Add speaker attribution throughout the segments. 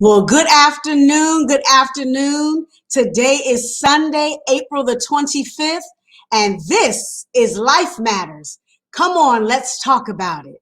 Speaker 1: Well, good afternoon. Good afternoon. Today is Sunday, April the 25th, and this is Life Matters. Come on, let's talk about it.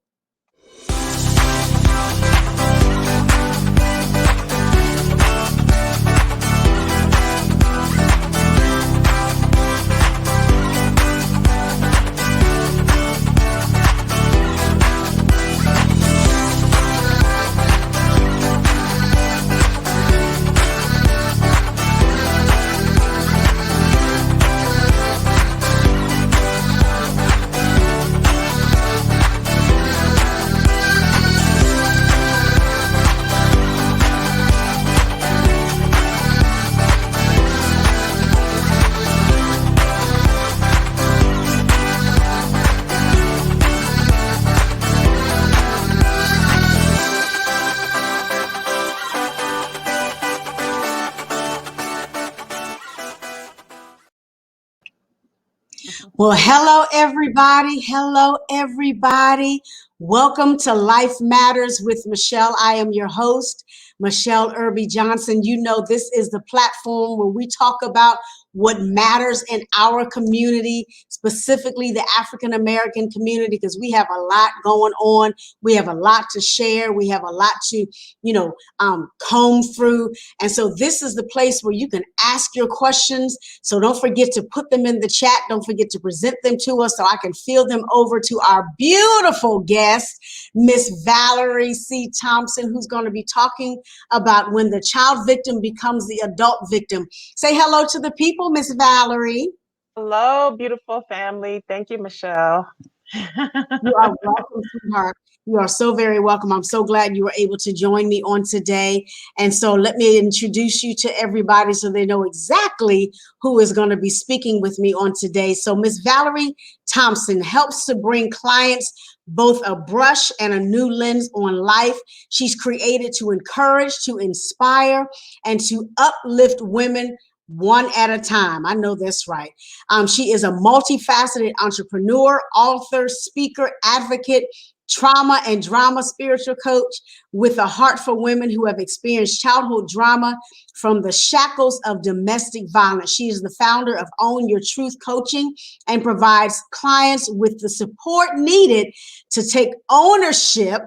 Speaker 1: Well, hello, everybody. Hello, everybody. Welcome to Life Matters with Michelle. I am your host, Michele Irby Johnson. You know, this is the platform where we talk about what matters in our community, specifically the African-American community, because we have a lot going on. We have a lot to share. We have a lot to, comb through. And so this is the place where you can ask your questions. So don't forget to put them in the chat. Don't forget to present them to us so I can field them over to our beautiful guest, Miss Valerie C. Thompson, who's going to be talking about when the child victim becomes the adult victim. Say hello to the people, Miss Valerie.
Speaker 2: Hello, beautiful family. Thank you, Michelle.
Speaker 1: You are welcome, sweetheart. You are so very welcome. I'm so glad you were able to join me on today. And so let me introduce you to everybody so they know exactly who is going to be speaking with me on today. So Miss Valerie Thompson helps to bring clients both a brush and a new lens on life. She's created to encourage, to inspire, and to uplift women one at a time. I know that's right. She is a multifaceted entrepreneur, author, speaker, advocate, trauma and drama spiritual coach with a heart for women who have experienced childhood drama from the shackles of domestic violence. She is the founder of Own Your Truth Coaching and provides clients with the support needed to take ownership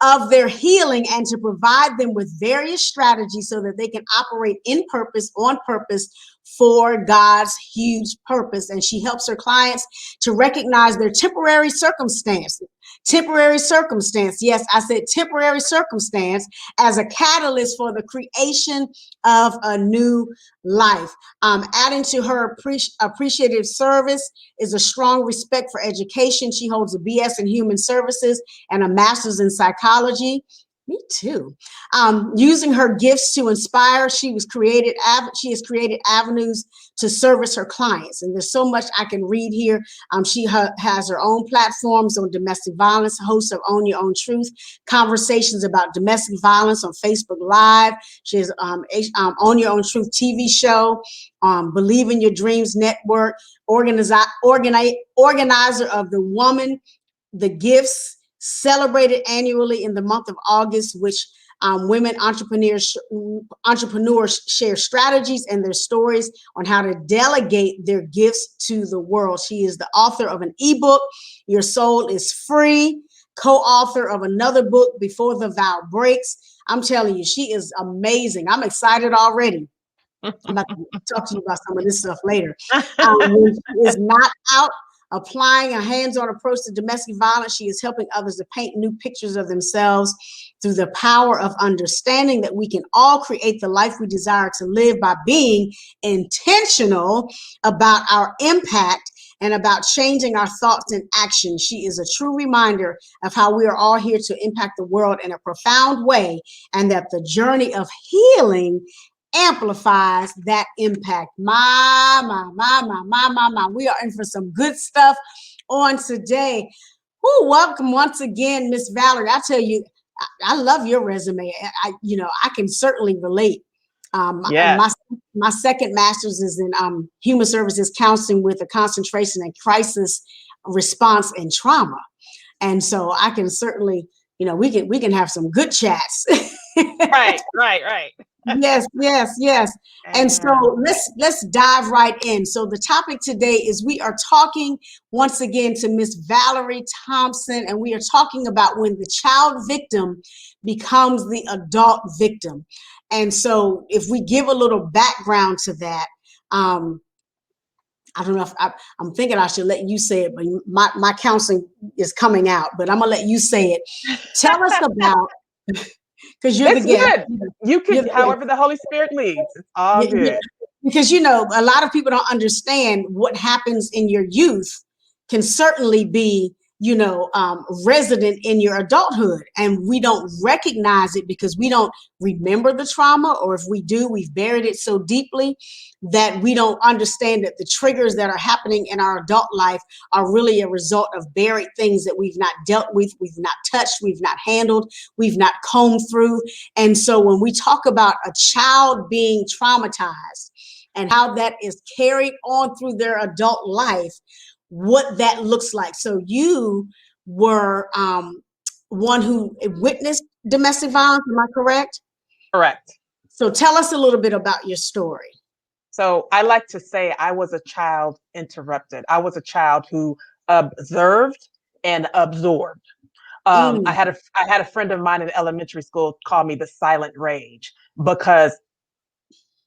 Speaker 1: of their healing and to provide them with various strategies so that they can operate in purpose, on purpose, for God's huge purpose. And she helps her clients to recognize their temporary circumstances. Temporary circumstance. Yes, I said temporary circumstance as a catalyst for the creation of a new life. Adding to her appreciative service is a strong respect for education. She holds a BS in Human Services and a master's in psychology. Me too. Using her gifts to inspire, she has created avenues to service her clients. And there's so much I can read here. She has her own platforms on domestic violence, host of Own Your Own Truth, conversations about domestic violence on Facebook Live. She has Own Your Own Truth TV show, Believe in Your Dreams Network, organizer of the Woman, the Gifts, celebrated annually in the month of August, which women entrepreneurs share strategies and their stories on how to delegate their gifts to the world. She is the author of an ebook, Your Soul is Free, co-author of another book, Before the Vow Breaks. I'm telling you, she is amazing. I'm excited already. I'm about to talk to you about some of this stuff later. When she is not out applying a hands-on approach to domestic violence, she is helping others to paint new pictures of themselves through the power of understanding that we can all create the life we desire to live by being intentional about our impact and about changing our thoughts and actions. She is a true reminder of how we are all here to impact the world in a profound way, and that the journey of healing amplifies that impact. My. We are in for some good stuff on today. Welcome once again, Miss Valerie. I tell you, I love your resume. I can certainly relate. My second master's is in human services counseling with a concentration in crisis response and trauma. And so I can certainly, we can have some good chats.
Speaker 2: Right.
Speaker 1: Yes, yes, yes. And so
Speaker 2: Amen.
Speaker 1: let's dive right in. So the topic today is we are talking once again to Miss Valerie Thompson, and we are talking about when the child victim becomes the adult victim. And so if we give a little background to that, um, I don't know if I'm thinking I should let you say it, but my counseling is coming out, but I'm gonna let you say it. Tell us about, because you're the
Speaker 2: It's
Speaker 1: guest.
Speaker 2: good. You
Speaker 1: You're
Speaker 2: could,
Speaker 1: the guest.
Speaker 2: however the Holy Spirit leads. It's all
Speaker 1: Yeah,
Speaker 2: good.
Speaker 1: because you know a lot of people don't understand what happens in your youth can certainly be resident in your adulthood, and we don't recognize it because we don't remember the trauma, or if we do, we've buried it so deeply that we don't understand that the triggers that are happening in our adult life are really a result of buried things that we've not dealt with, we've not touched, we've not handled, we've not combed through. And so when we talk about a child being traumatized and how that is carried on through their adult life, what that looks like. So you were one who witnessed domestic violence, am I correct?
Speaker 2: Correct.
Speaker 1: So tell us a little bit about your story.
Speaker 2: So I like to say I was a child interrupted. I was a child who observed and absorbed.
Speaker 1: Mm,
Speaker 2: I had a friend of mine in elementary school call me the silent rage because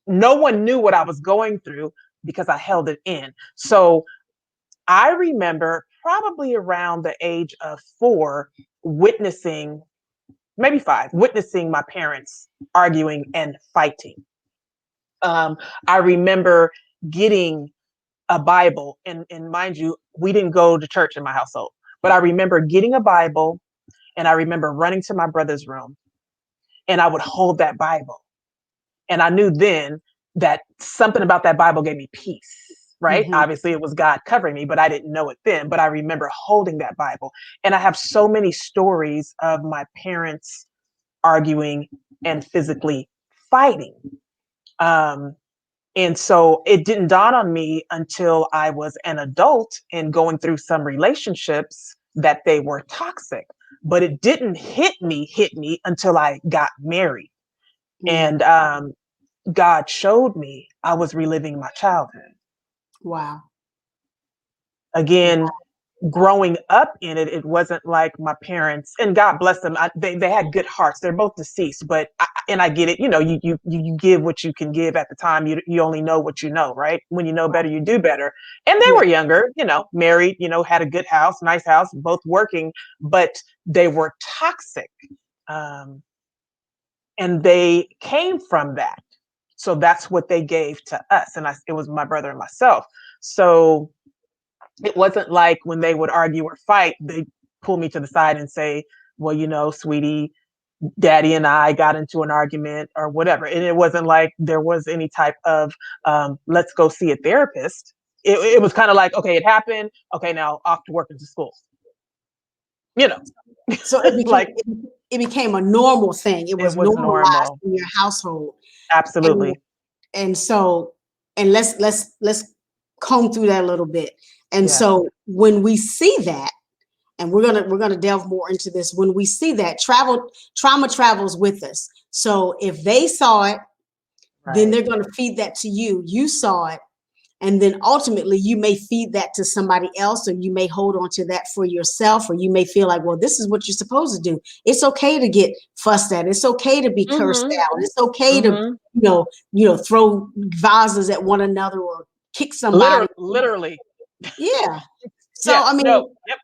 Speaker 2: no one knew what I was going through because I held it in. So I remember probably around the age of 4 witnessing, maybe 5, witnessing my parents arguing and fighting. I remember getting a Bible, and mind you, we didn't go to church in my household, but I remember getting a Bible, and I remember running to my brother's room, and I would hold that Bible. And I knew then that something about that Bible gave me peace, right?
Speaker 1: mhm,
Speaker 2: Obviously, it was God covering me, but I didn't know it then. But I remember holding that Bible. And I have so many stories of my parents arguing and physically fighting. Um, and so it didn't dawn on me until I was an adult and going through some relationships that they were toxic. But it didn't hit me until I got married.
Speaker 1: mm.
Speaker 2: And God showed me I was reliving my childhood.
Speaker 1: Wow.
Speaker 2: Again, growing up in it, it wasn't like my parents, and God bless them, they had good hearts. They're both deceased, but and I get it. You know, you give what you can give at the time. You only know what you know, right? When you know better, you do better. And they
Speaker 1: Yeah.
Speaker 2: were younger, married, had a good house, nice house, both working, but they were toxic. Um, and they came from that. So that's what they gave to us. And it was my brother and myself. So it wasn't like when they would argue or fight, they pull me to the side and say, well, sweetie, daddy and I got into an argument or whatever. And it wasn't like there was any type of, let's go see a therapist. It was kind of like, okay, it happened. Okay, now off to work and to school. You know,
Speaker 1: So it became
Speaker 2: like
Speaker 1: it became a normal thing. It
Speaker 2: it
Speaker 1: was
Speaker 2: was
Speaker 1: normalized
Speaker 2: normal.
Speaker 1: in your household. And
Speaker 2: Absolutely.
Speaker 1: and so and let's comb through that a little bit. And
Speaker 2: Yes.
Speaker 1: so when we see that, and we're gonna delve more into this, when we see that trauma travels with us. So if they saw it, then
Speaker 2: Right.
Speaker 1: they're gonna feed that to you. You saw it, and then ultimately you may feed that to somebody else, or you may hold on to that for yourself, or you may feel like, well, this is what you're supposed to do. It's okay to get fussed at. It's okay to be cursed
Speaker 2: Mm-hmm.
Speaker 1: out. It's okay to
Speaker 2: Mm-hmm.
Speaker 1: throw vases at one another or kick somebody.
Speaker 2: Literally.
Speaker 1: Yeah. So
Speaker 2: Yes.
Speaker 1: I mean,
Speaker 2: No. Yep.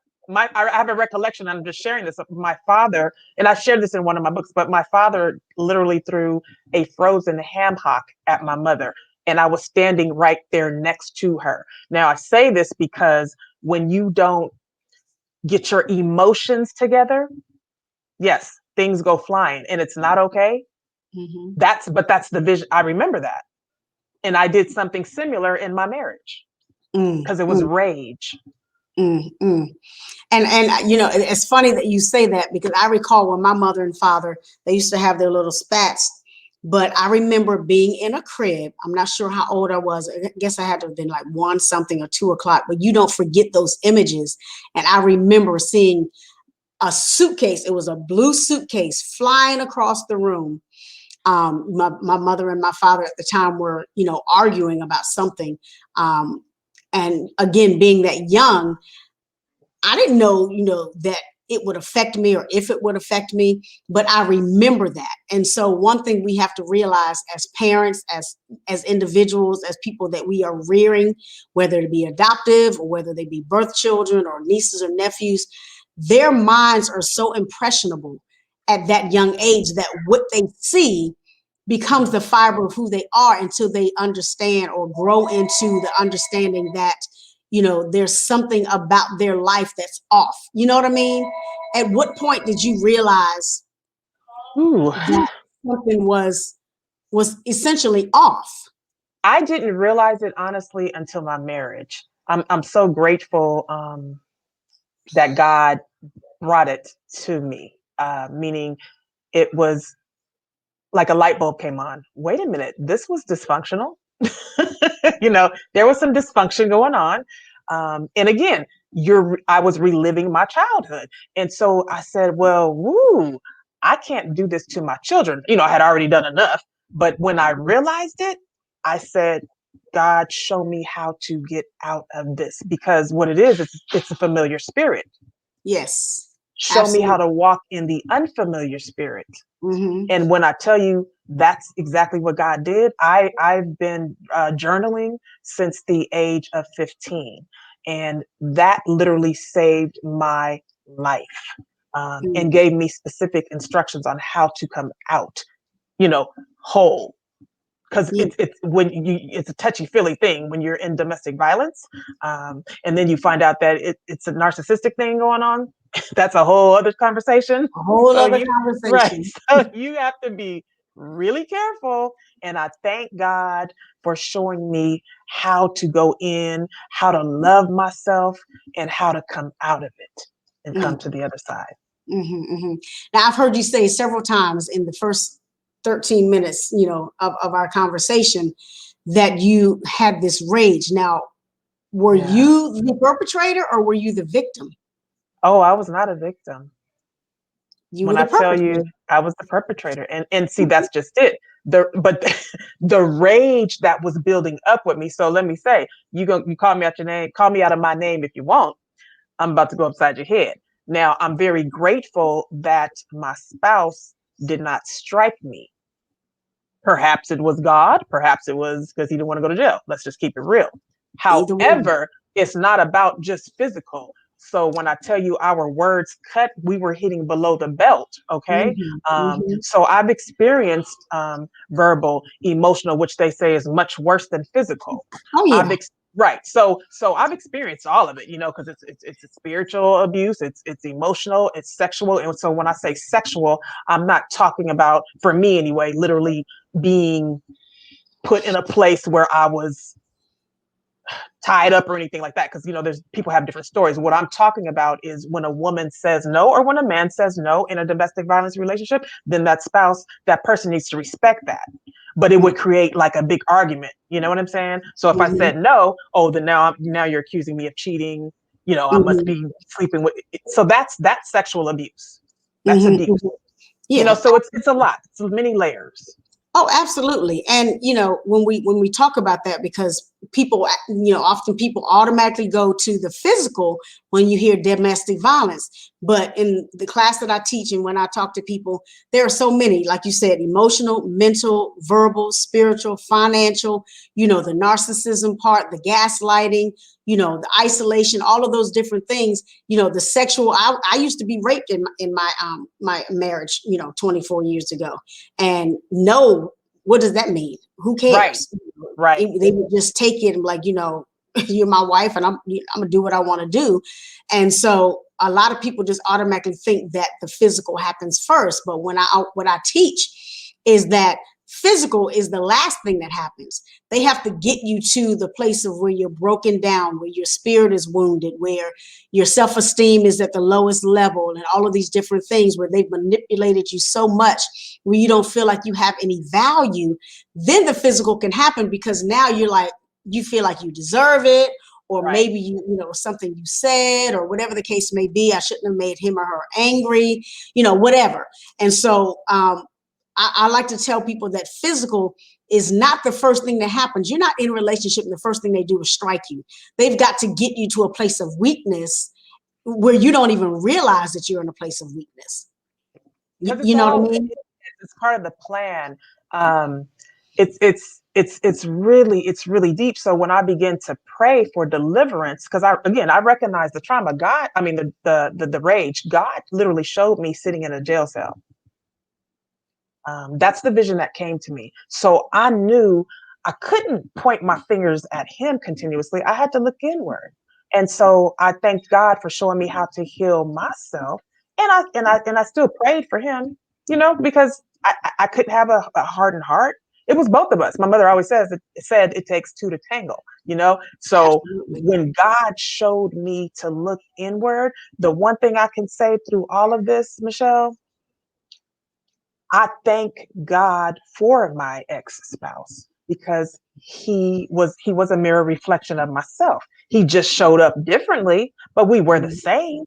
Speaker 2: I have a recollection. I'm just sharing this. My father, and I shared this in one of my books, but my father literally threw a frozen ham hock at my mother, and I was standing right there next to her. Now, I say this because when you don't get your emotions together, yes, things go flying, and it's not okay.
Speaker 1: mhm.
Speaker 2: That's the vision. I remember that, and I did something similar in my marriage
Speaker 1: Mm,
Speaker 2: because it was
Speaker 1: mm,
Speaker 2: rage.
Speaker 1: mm. And it's funny that you say that, because I recall when my mother and father, they used to have their little spats. But I remember being in a crib. I'm not sure how old I was. I guess I had to have been like 1 something or 2 o'clock, but you don't forget those images. And I remember seeing a suitcase. It was a blue suitcase flying across the room. My mother and my father at the time were, arguing about something. And again, being that young, I didn't know, that it would affect me or if it would affect me, but I remember that. And so one thing we have to realize as parents, as individuals, as people that we are rearing, whether it be adoptive or whether they be birth children or nieces or nephews, their minds are so impressionable at that young age that what they see becomes the fiber of who they are until they understand or grow into the understanding that, there's something about their life that's off. You know what I mean? At what point did you realize
Speaker 2: Ooh.
Speaker 1: that something was essentially off?
Speaker 2: I didn't realize it honestly until my marriage. I'm so grateful that God brought it to me, meaning it was like a light bulb came on. Wait a minute, this was dysfunctional. There was some dysfunction going on. And again, I was reliving my childhood. And so I said, well, I can't do this to my children. I had already done enough. But when I realized it, I said, God, show me how to get out of this, because what it is, it's a familiar spirit.
Speaker 1: Yes.
Speaker 2: Show me how to walk in the unfamiliar spirit.
Speaker 1: Mm-hmm.
Speaker 2: And when I tell you that's exactly what God did, I've been journaling since the age of 15. And that literally saved my life and gave me specific instructions on how to come out, whole. Because it's a touchy-feely thing when you're in domestic violence, and then you find out that it's a narcissistic thing going on. That's a whole other conversation.
Speaker 1: A whole other conversation.
Speaker 2: Right. So you have to be really careful. And I thank God for showing me how to go in, how to love myself, and how to come out of it and come to the other side.
Speaker 1: Mm-hmm, mm-hmm. Now, I've heard you say several times in the first 13 minutes, of our conversation that you had this rage. Now, were you the perpetrator or were you the victim?
Speaker 2: Oh, I was not a victim.
Speaker 1: You
Speaker 2: when
Speaker 1: were
Speaker 2: I
Speaker 1: the
Speaker 2: tell
Speaker 1: perpetrator.
Speaker 2: you I was the perpetrator. And see, that's just it. The rage that was building up with me. So let me say, you call me out your name, call me out of my name if you want. I'm about to go upside your head. Now, I'm very grateful that my spouse did not strike me. Perhaps it was God. Perhaps it was because he didn't want to go to jail. Let's just keep it real. However, it's not about just physical. So when I tell you our words cut, we were hitting below the belt. Okay. So I've experienced verbal, emotional, which they say is much worse than physical.
Speaker 1: Oh, yeah.
Speaker 2: Right. So I've experienced all of it, because it's a spiritual abuse, it's emotional, it's sexual. And so when I say sexual, I'm not talking about, for me anyway, literally being put in a place where I was tied up or anything like that. Because, there's people have different stories. What I'm talking about is when a woman says no, or when a man says no in a domestic violence relationship, then that person needs to respect that. But it would create like a big argument. You know what I'm saying? So if I said no, then now you're accusing me of cheating. I must be sleeping with. So that's sexual abuse. That's abuse.
Speaker 1: Yeah.
Speaker 2: So it's a lot. It's many layers.
Speaker 1: Oh, absolutely. And, when we talk about that, because people, often people automatically go to the physical when you hear domestic violence. But in the class that I teach and when I talk to people, there are so many, like you said, emotional, mental, verbal, spiritual, financial, the narcissism part, the gaslighting, the isolation, all of those different things, the sexual. I used to be raped in my marriage, 24 years ago. And no, what does that mean? Who cares?
Speaker 2: Right.
Speaker 1: They would just take it and like, you're my wife and I'm gonna do what I want to do. And so a lot of people just automatically think that the physical happens first. But what I teach is that physical is the last thing that happens. They have to get you to the place of where you're broken down, where your spirit is wounded, where your self-esteem is at the lowest level, and all of these different things where they've manipulated you so much where you don't feel like you have any value. Then the physical can happen, because now you feel like you deserve it, or
Speaker 2: Right.
Speaker 1: maybe something you said, or whatever the case may be. I shouldn't have made him or her angry, whatever. And so I like to tell people that physical is not the first thing that happens. You're not in a relationship and the first thing they do is strike you. They've got to get you to a place of weakness where you don't even realize that you're in a place of weakness.
Speaker 2: Because
Speaker 1: You know what I mean?
Speaker 2: it's part of the plan. Um, it's really deep. So when I begin to pray for deliverance, because I recognize the trauma. God, I mean the rage. God literally showed me sitting in a jail cell. That's the vision that came to me. So I knew I couldn't point my fingers at him continuously. I had to look inward. And so I thanked God for showing me how to heal myself. And I still prayed for him, because I couldn't have a hardened heart. It was both of us. My mother always said it takes two to tangle, So
Speaker 1: Absolutely.
Speaker 2: when God showed me to look inward, the one thing I can say through all of this, Michele, I thank God for my ex-spouse because he was a mirror reflection of myself. He just showed up differently, but we were the same,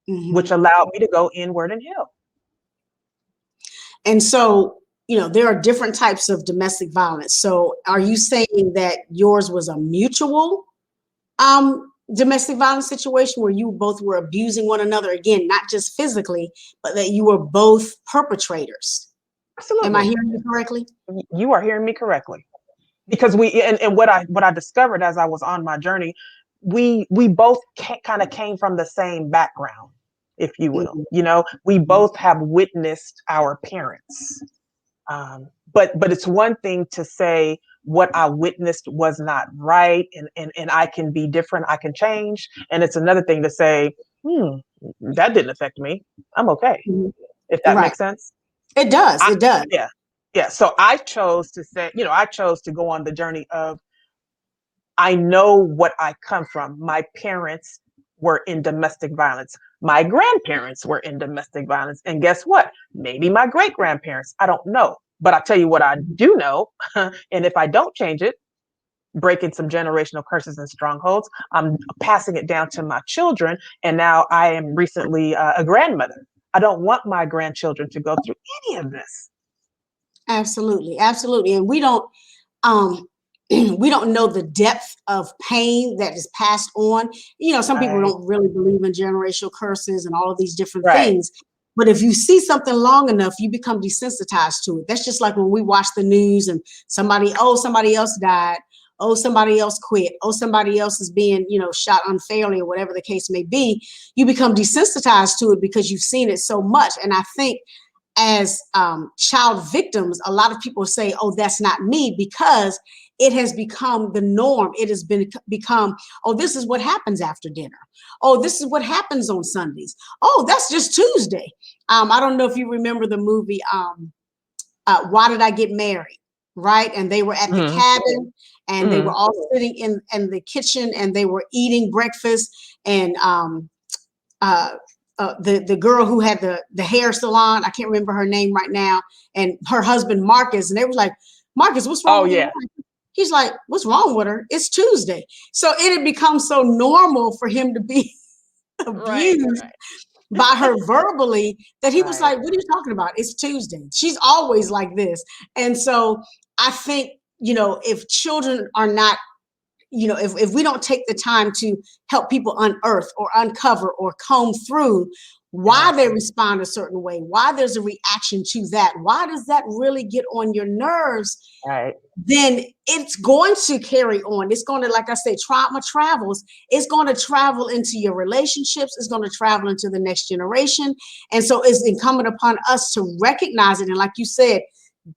Speaker 2: which
Speaker 1: Mm-hmm.
Speaker 2: allowed me to go inward and heal.
Speaker 1: And so, there are different types of domestic violence. So are you saying that yours was a mutual domestic violence situation where you both were abusing one another, again, not just physically, but that you were both perpetrators? Am I
Speaker 2: Absolutely.
Speaker 1: hearing you correctly?
Speaker 2: You are hearing me correctly. Because and what I discovered as I was on my journey, we both kind of came from the same background, if you will.
Speaker 1: Mm-hmm.
Speaker 2: We both have witnessed our parents. But it's one thing to say what I witnessed was not right, and I can be different, I can change. And it's another thing to say, that didn't affect me. I'm okay. If that
Speaker 1: Right.
Speaker 2: makes sense.
Speaker 1: It does.
Speaker 2: I,
Speaker 1: It does.
Speaker 2: yeah. Yeah. So I chose to say, I chose to go on the journey of I know what I come from. My parents were in domestic violence. My grandparents were in domestic violence. And guess what? Maybe my great grandparents. I don't know. But I tell you what I do know. And if I don't change it, breaking some generational curses and strongholds, I'm passing it down to my children. And now I am recently a grandmother. I don't want my grandchildren to go through any of this.
Speaker 1: Absolutely. Absolutely. And um we don't know the depth of pain that is passed on. Some people
Speaker 2: Right.
Speaker 1: don't really believe in generational curses and all of these different
Speaker 2: Right.
Speaker 1: things. But if you see something long enough, you become desensitized to it. That's just like when we watch the news and somebody else died. Oh, somebody else quit. Oh, somebody else is being, shot unfairly or whatever the case may be. You become desensitized to it because you've seen it so much. And I think as child victims, a lot of people say, oh, that's not me, because it has become the norm. It has become, oh, this is what happens after dinner. Oh, this is what happens on Sundays. Oh, that's just Tuesday. I don't know if you remember the movie, Why Did I Get Married? Right? And they were at the
Speaker 2: Mm-hmm.
Speaker 1: cabin and they were
Speaker 2: Mm-hmm.
Speaker 1: all sitting in the kitchen and they were eating breakfast. And uh, the girl who had the hair salon, I can't remember her name right now, and her husband Marcus, and they were like, Marcus, what's wrong
Speaker 2: Oh,
Speaker 1: with your
Speaker 2: yeah.
Speaker 1: wife? He's like, what's wrong with her? It's Tuesday. So it had become so normal for him to be
Speaker 2: Right.
Speaker 1: abused
Speaker 2: Right.
Speaker 1: by her verbally that he was
Speaker 2: Right.
Speaker 1: like, what are you talking about? It's Tuesday. She's always like this. And so I think, if children are not, if we don't take the time to help people unearth or uncover or comb through why they
Speaker 2: Yes.
Speaker 1: respond a certain way, why there's a reaction to that, why does that really get on your nerves,
Speaker 2: Right.
Speaker 1: then it's going to carry on. It's going to, like I say, trauma travels. It's going to travel into your relationships. It's going to travel into the next generation. And so it's incumbent upon us to recognize it. And like you said,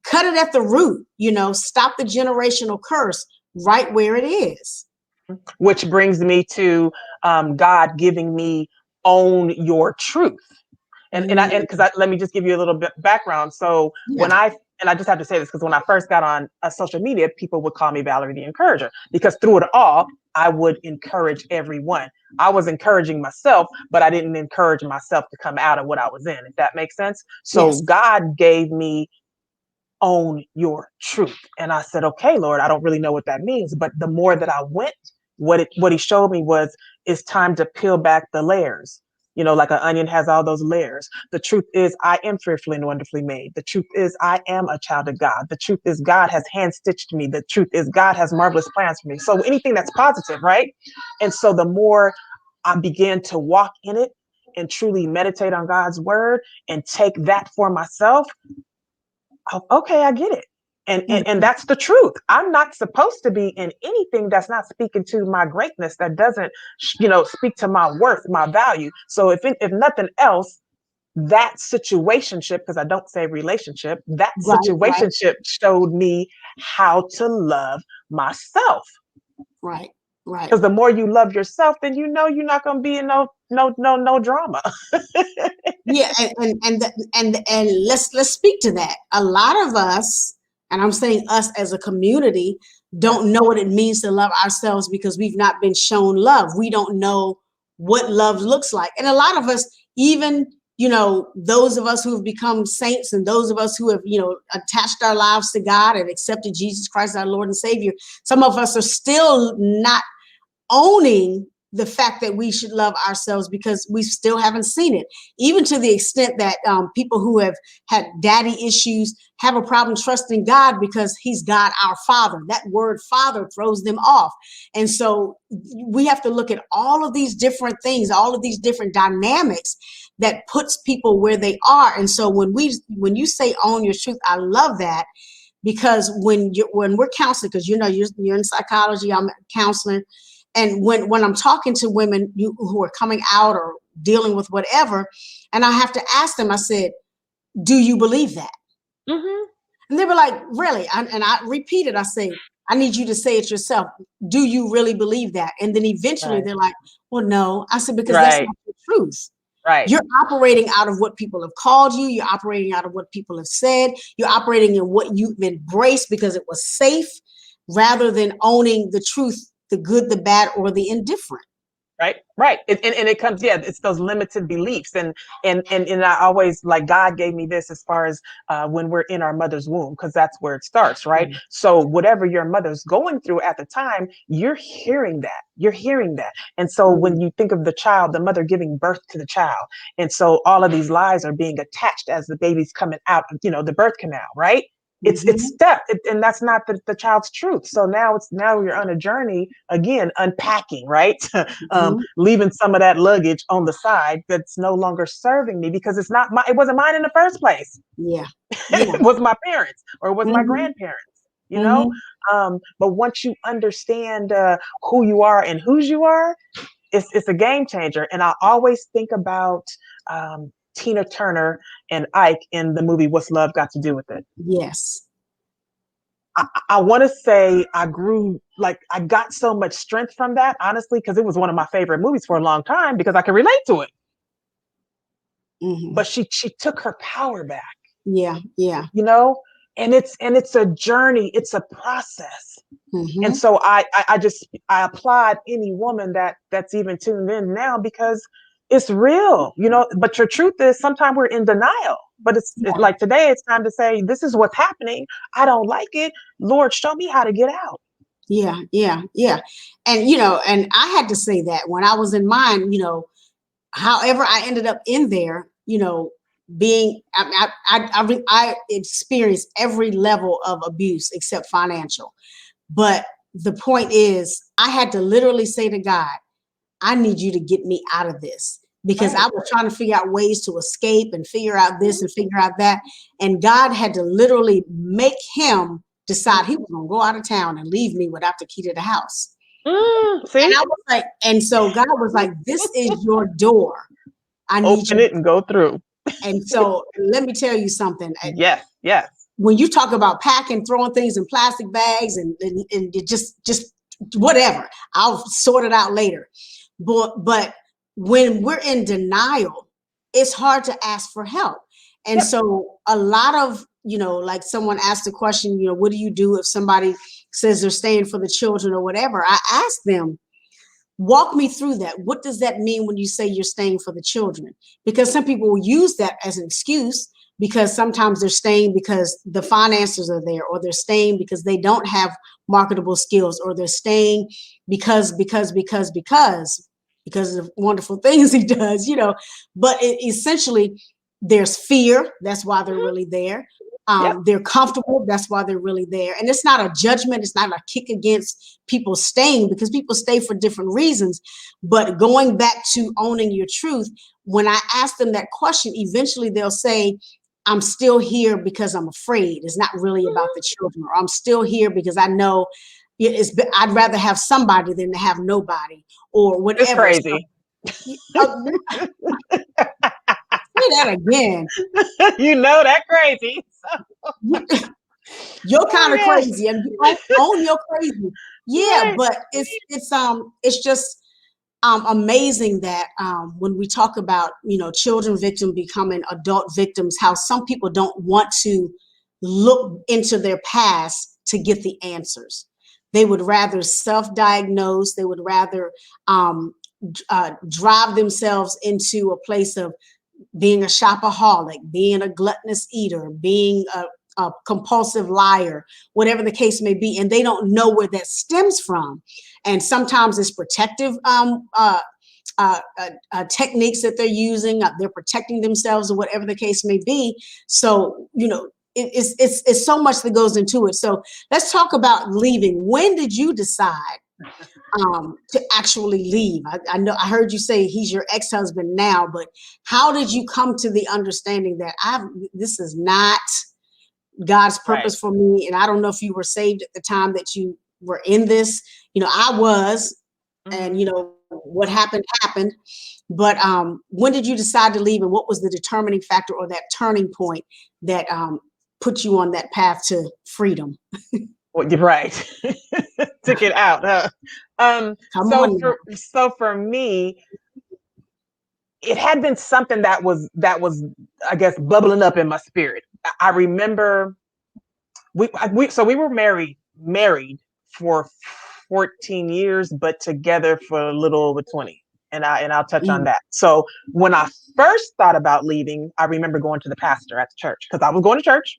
Speaker 1: cut it at the root, stop the generational curse right where it is.
Speaker 2: Which brings me to God giving me own your truth. Let me just give you a little bit background. So
Speaker 1: Yeah.
Speaker 2: I just have to say this because when I first got on social media, people would call me Valerie the Encourager because through it all, I would encourage everyone. I was encouraging myself, but I didn't encourage myself to come out of what I was in, if that makes sense. So
Speaker 1: Yes.
Speaker 2: God gave me own your truth. And I said, okay, Lord, I don't really know what that means. But the more that I went, what he showed me was it's time to peel back the layers. You know, like an onion has all those layers. The truth is, I am fearfully and wonderfully made. The truth is, I am a child of God. The truth is, God has hand stitched me. The truth is, God has marvelous plans for me. So anything that's positive, right? And so the more I began to walk in it and truly meditate on God's word and take that for myself, okay, I get it. And that's the truth. I'm not supposed to be in anything that's not speaking to my greatness, that doesn't, speak to my worth, my value. So if nothing else, that situationship, because I don't say relationship, that
Speaker 1: Right.
Speaker 2: situationship showed me how to love myself.
Speaker 1: Right.
Speaker 2: Because the more you love yourself, then you're not going to be in no drama.
Speaker 1: Yeah, and let's speak to that. A lot of us, and I'm saying us as a community, don't know what it means to love ourselves because we've not been shown love. We don't know what love looks like. And a lot of us, even, those of us who have become saints and those of us who have, attached our lives to God and accepted Jesus Christ, our Lord and Savior, some of us are still not owning the fact that we should love ourselves because we still haven't seen it, even to the extent that people who have had daddy issues have a problem trusting God because he's God, our Father. That word Father throws them off. And so we have to look at all of these different things, all of these different dynamics that puts people where they are. And so when you say own your truth, I love that, because when we're counseling, because you're in psychology, I'm counseling. And when I'm talking to women who are coming out or dealing with whatever, and I have to ask them, I said, do you believe that?
Speaker 2: Mm-hmm.
Speaker 1: And they were like, really? And I repeated, I say, I need you to say it yourself. Do you really believe that? And then eventually
Speaker 2: Right.
Speaker 1: they're like, well, no. I said, because that's
Speaker 2: Right.
Speaker 1: not the truth.
Speaker 2: Right.
Speaker 1: You're operating out of what people have called you. You're operating out of what people have said. You're operating in what you've embraced because it was safe, rather than owning the truth, the good, the bad, or the indifferent.
Speaker 2: Right. And it comes, it's those limited beliefs. And I always, like, God gave me this as far as when we're in our mother's womb, because that's where it starts, right? Mm-hmm. So whatever your mother's going through at the time, you're hearing that. And so when you think of the child, the mother giving birth to the child, and so all of these lies are being attached as the baby's coming out, the birth canal, right? It's and that's not the child's truth. So now you're on a journey again, unpacking, right? Leaving some of that luggage on the side that's no longer serving me because it wasn't mine in the first place.
Speaker 1: Yeah.
Speaker 2: It was my parents, or it was my grandparents, but once you understand who you are and whose you are, it's a game changer. And I always think about Tina Turner and Ike in the movie What's Love Got to Do with It?
Speaker 1: Yes.
Speaker 2: I want to say I grew, like, I got so much strength from that, honestly, because it was one of my favorite movies for a long time because I could relate to it.
Speaker 1: Mm-hmm.
Speaker 2: But she took her power back.
Speaker 1: Yeah.
Speaker 2: And it's a journey, it's a process.
Speaker 1: Mm-hmm.
Speaker 2: And so I applaud any woman that's even tuned in now, because it's real, but your truth is sometimes we're in denial, but it's like today, it's time to say, this is what's happening. I don't like it. Lord, show me how to get out.
Speaker 1: Yeah. And, and I had to say that when I was in mine, however I ended up in there, I experienced every level of abuse except financial. But the point is, I had to literally say to God, I need you to get me out of this, because I was trying to figure out ways to escape and figure out this and figure out that. And God had to literally make him decide he was going to go out of town and leave me without the key to the house.
Speaker 2: See?
Speaker 1: And I was like, and so God was like, this is your door. I need
Speaker 2: open it and go through.
Speaker 1: And so let me tell you something.
Speaker 2: Yes.
Speaker 1: When you talk about packing, throwing things in plastic bags and just whatever, I'll sort it out later. But when we're in denial, it's hard to ask for help. And so a lot of, like someone asked the question, what do you do if somebody says they're staying for the children or whatever? I ask them, walk me through that. What does that mean when you say you're staying for the children? Because some people will use that as an excuse, because sometimes they're staying because the finances are there, or they're staying because they don't have marketable skills, or they're staying because of wonderful things he does, but essentially there's fear. That's why they're really there.
Speaker 2: Yep.
Speaker 1: They're comfortable. That's why they're really there. And it's not a judgment. It's not a kick against people staying, because people stay for different reasons. But going back to owning your truth, when I ask them that question, eventually they'll say, I'm still here because I'm afraid. It's not really about the children. Or I'm still here because I know I'd rather have somebody than to have nobody, or whatever.
Speaker 2: It's crazy.
Speaker 1: Say that again.
Speaker 2: You know that crazy.
Speaker 1: You're kind of crazy, and you own your crazy. Yeah, right. But it's just amazing that when we talk about children victims becoming adult victims, how some people don't want to look into their past to get the answers. They would rather self-diagnose. They would rather drive themselves into a place of being a shopaholic, being a gluttonous eater, being a compulsive liar, whatever the case may be, and they don't know where that stems from. And sometimes it's protective techniques that they're using. They're protecting themselves, or whatever the case may be. So it's so much that goes into it. So let's talk about leaving. When did you decide to actually leave? I know I heard you say he's your ex-husband now, but how did you come to the understanding that this is not God's purpose for me? And I don't know if you were saved at the time that you were in this. I was, and what happened. But when did you decide to leave, and what was the determining factor or that turning point that put you on that path to freedom?
Speaker 2: Well, you're right. To get out. So for me, it had been something that was, I guess, bubbling up in my spirit. I remember we were married for 14 years, but together for a little over 20. And I'll touch on that. So when I first thought about leaving, I remember going to the pastor at the church, because I was going to church.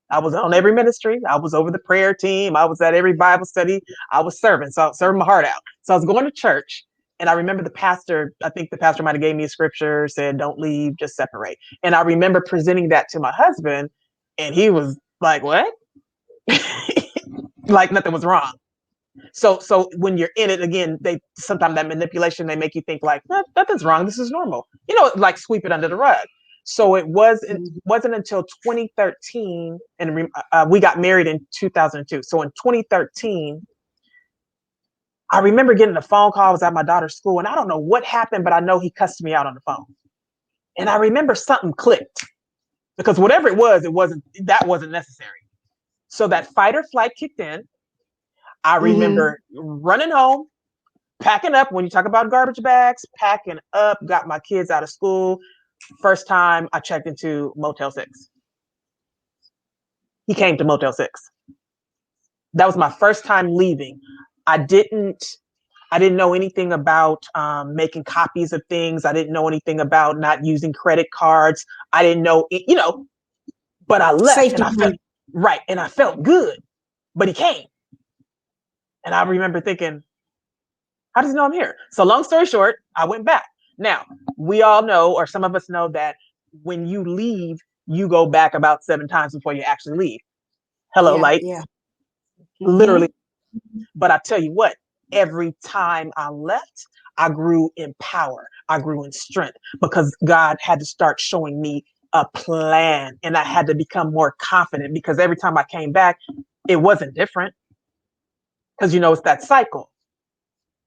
Speaker 2: I was on every ministry. I was over the prayer team. I was at every Bible study. I was serving. So I was serving my heart out. So I was going to church. And I remember the pastor, I think the pastor might have gave me a scripture, said, don't leave, just separate. And I remember presenting that to my husband, and he was like, what? Like nothing was wrong. So when you're in it, again, sometimes that manipulation, they make you think like, nothing's wrong. This is normal. Like sweep it under the rug. So it wasn't until 2013, and we got married in 2002. So in 2013, I remember getting a phone call. I was at my daughter's school, and I don't know what happened, but I know he cussed me out on the phone. And I remember something clicked, because whatever it wasn't necessary. So that fight or flight kicked in. I remember running home, packing up. When you talk about garbage bags, packing up, got my kids out of school. First time I checked into Motel 6. He came to Motel 6. That was my first time leaving. I didn't know anything about making copies of things. I didn't know anything about not using credit cards. I didn't know, but I left. Safety, and I felt good, but he came. And I remember thinking, how does he know I'm here? So long story short, I went back. Now, we all know, or some of us know, that when you leave, you go back about 7 times before you actually leave. Hello, light. Yeah. Literally. But I tell you what, every time I left, I grew in power. I grew in strength, because God had to start showing me a plan, and I had to become more confident, because every time I came back, it wasn't different. Because, it's that cycle.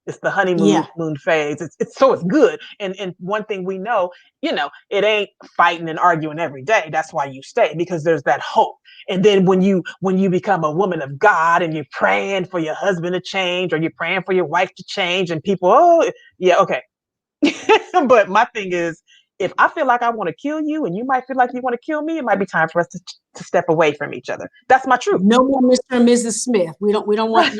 Speaker 2: It's the honeymoon phase. It's good. And one thing we know, it ain't fighting and arguing every day. That's why you stay, because there's that hope. And then when you become a woman of God, and you're praying for your husband to change, or you're praying for your wife to change, and people, okay. But my thing is, if I feel like I want to kill you and you might feel like you want to kill me, it might be time for us to step away from each other. That's my truth.
Speaker 1: No more Mr. and Mrs. Smith. We don't want,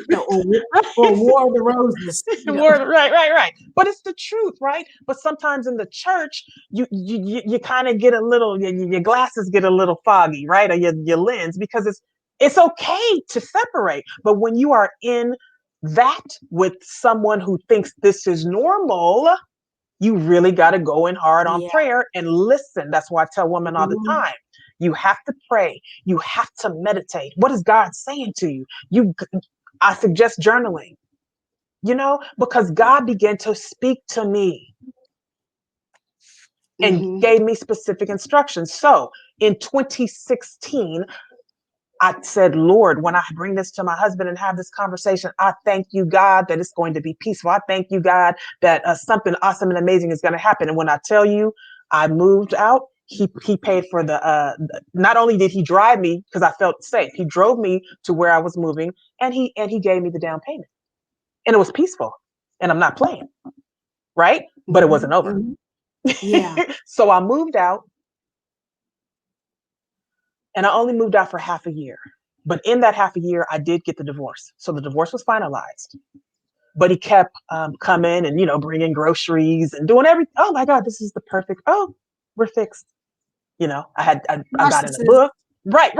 Speaker 1: or War of the Roses.
Speaker 2: Right. But it's the truth, right? But sometimes in the church, you kind of get a little, your glasses get a little foggy, right? Or your lens, because it's okay to separate. But when you are in that with someone who thinks this is normal, you really got to go in hard on prayer and listen. That's why I tell women all the time, you have to pray. You have to meditate. What is God saying to you? I suggest journaling, because God began to speak to me and gave me specific instructions. So in 2016, I said, Lord, when I bring this to my husband and have this conversation, I thank you, God, that it's going to be peaceful. I thank you, God, that something awesome and amazing is going to happen. And when I tell you I moved out, he paid for not only did he drive me because I felt safe, he drove me to where I was moving, and he gave me the down payment. And it was peaceful. And I'm not playing, right? But it wasn't over.
Speaker 1: Yeah.
Speaker 2: So I moved out. And I only moved out for half a year. But in that half a year, I did get the divorce. So the divorce was finalized. But he kept coming and, bringing groceries and doing everything. Oh, my God, this is the perfect. Oh, we're fixed. I got in the book. Right.